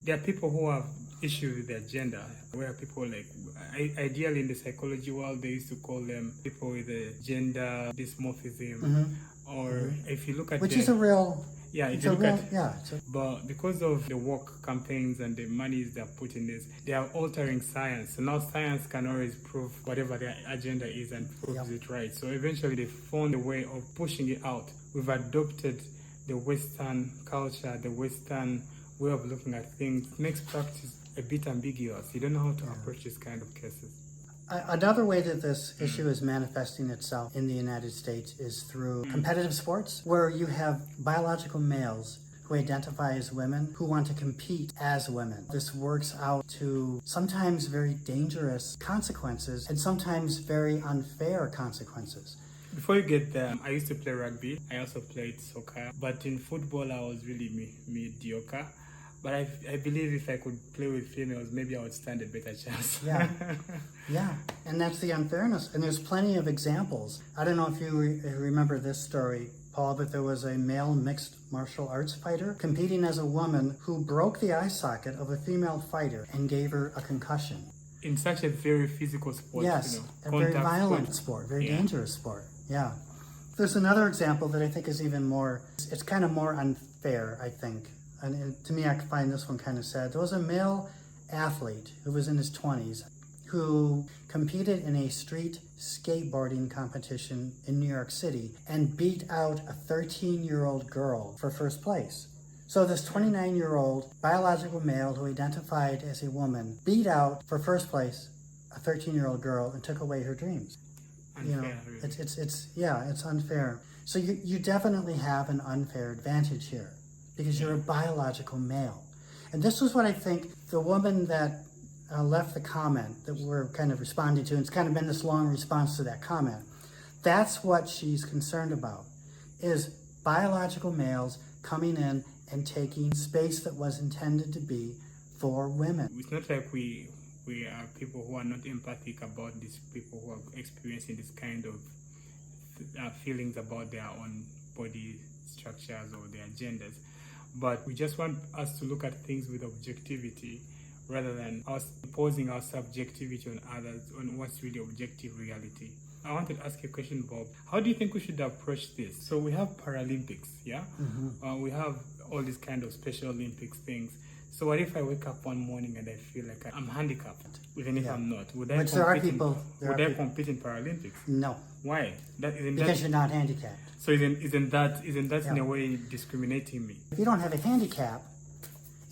There are people who have issues with their gender, where people like, ideally in the psychology world, they used to call them people with a gender dysmorphism, or if you look at which is a real, yeah, if it's you a look real, at, yeah. but because of the work campaigns and the monies they're putting this, they are altering science. So now science can always prove whatever their agenda is and proves it right. So eventually they found a way of pushing it out. We've adopted the Western culture, the Western way of looking at things. It makes practice a bit ambiguous. You don't know how to approach this kind of cases. Another way that this issue is manifesting itself in the United States is through competitive sports, where you have biological males who identify as women who want to compete as women. This works out to sometimes very dangerous consequences and sometimes very unfair consequences. Before you get there, I used to play rugby. I also played soccer. But in football, I was really mediocre. But I believe if I could play with females, maybe I would stand a better chance. Yeah, and that's the unfairness. And there's plenty of examples. I don't know if you remember this story, Paul, but there was a male mixed martial arts fighter competing as a woman who broke the eye socket of a female fighter and gave her a concussion. In such a very physical sport, yes, you know, a very violent sport, very dangerous sport. Yeah. There's another example that I think is even more, it's kind of more unfair, I think. And to me, I find this one kind of sad. There was a male athlete who was in his 20s who competed in a street skateboarding competition in New York City and beat out a 13-year-old girl for first place. So this 29-year-old biological male who identified as a woman beat out for first place a 13-year-old girl and took away her dreams. Unfair, you know, really. it's unfair. So you definitely have an unfair advantage here, because you're a biological male. And this is what I think the woman that left the comment that we're kind of responding to, and it's kind of been this long response to that comment, that's what she's concerned about, is biological males coming in and taking space that was intended to be for women. It's not like we are people who are not empathic about these people who are experiencing this kind of feelings about their own body structures or their genders. But we just want us to look at things with objectivity rather than us imposing our subjectivity on others, on what's really objective reality. I wanted to ask you a question, Bob. How do you think we should approach this? So we have Paralympics, yeah? We have all these kind of Special Olympics things. So what if I wake up one morning and I feel like I'm handicapped, even if I'm not? Would I compete in Paralympics? No. Why? Because you're not handicapped. So isn't that in a way discriminating me? If you don't have a handicap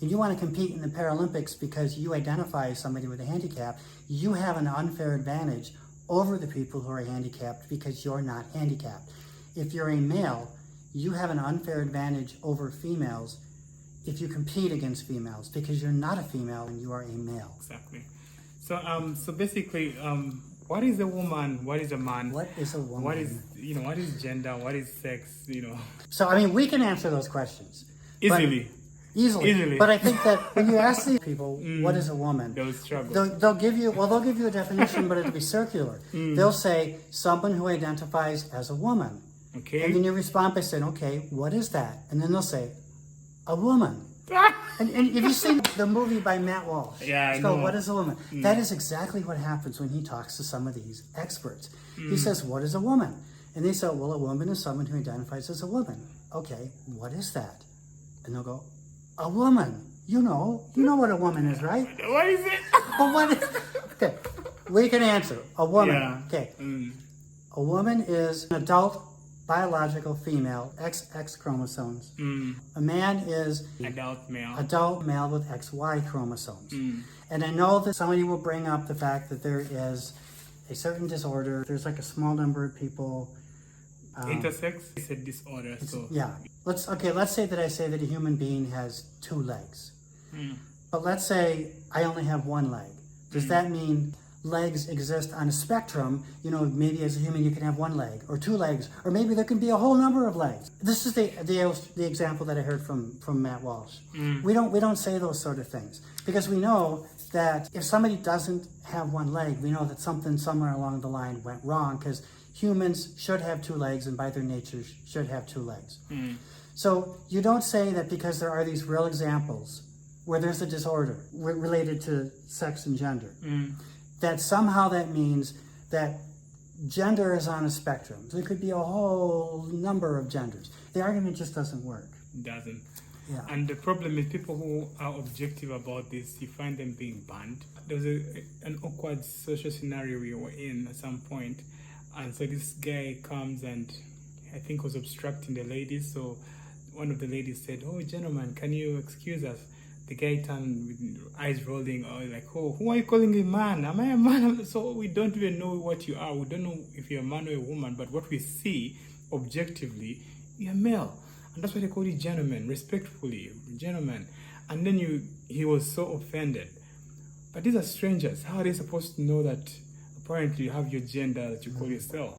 and you want to compete in the Paralympics because you identify as somebody with a handicap, you have an unfair advantage over the people who are handicapped because you're not handicapped. If you're a male, you have an unfair advantage over females if you compete against females because you're not a female and you are a male. Exactly. So basically, what is a woman? What is a man? What is a woman? What is gender? What is sex? So I mean, we can answer those questions easily. But I think that when you ask these people, what is a woman? They'll struggle. They'll give you a definition, but it'll be circular. They'll say someone who identifies as a woman. Okay. And then you respond by saying, okay, what is that? And then they'll say, a woman. And if you've seen the movie by Matt Walsh, it's called What is a Woman? That is exactly what happens when he talks to some of these experts. He says, what is a woman? And they say, well, a woman is someone who identifies as a woman. Okay, what is that? And they'll go, a woman. You know what a woman is, right? What is it? Well, what is? Okay, we can answer. A woman. Yeah. Okay. A woman is an adult biological female, XX chromosomes. A man is adult male with XY chromosomes. And I know that somebody will bring up the fact that there is a certain disorder. There's like a small number of people. Intersex is a disorder. Yeah. Let's say that I say that a human being has 2 legs. But let's say I only have 1 leg. Does that mean legs exist on a spectrum? Maybe as a human you can have 1 leg or 2 legs, or maybe there can be a whole number of legs. This is the example that I heard from Matt Walsh. We don't say those sort of things because we know that if somebody doesn't have 1 leg, we know that something somewhere along the line went wrong, because humans should have 2 legs and by their nature should have 2 legs. So you don't say that because there are these real examples where there's a disorder related to sex and gender, Mm. that somehow that means that gender is on a spectrum. There could be a whole number of genders. The argument just doesn't work. Doesn't. Yeah. And the problem is people who are objective about this, you find them being banned. There was an awkward social scenario we were in at some point, and so this guy comes and I think was obstructing the ladies. So one of the ladies said, "Oh, gentlemen, can you excuse us?" The guy turned with eyes rolling, like, "Oh, who are you calling a man? Am I a man?" So we don't even know what you are. We don't know if you're a man or a woman, but what we see objectively, you're male. And that's why they call you gentlemen, respectfully, gentlemen. And then he was so offended. But these are strangers. How are they supposed to know that apparently you have your gender that you call yourself?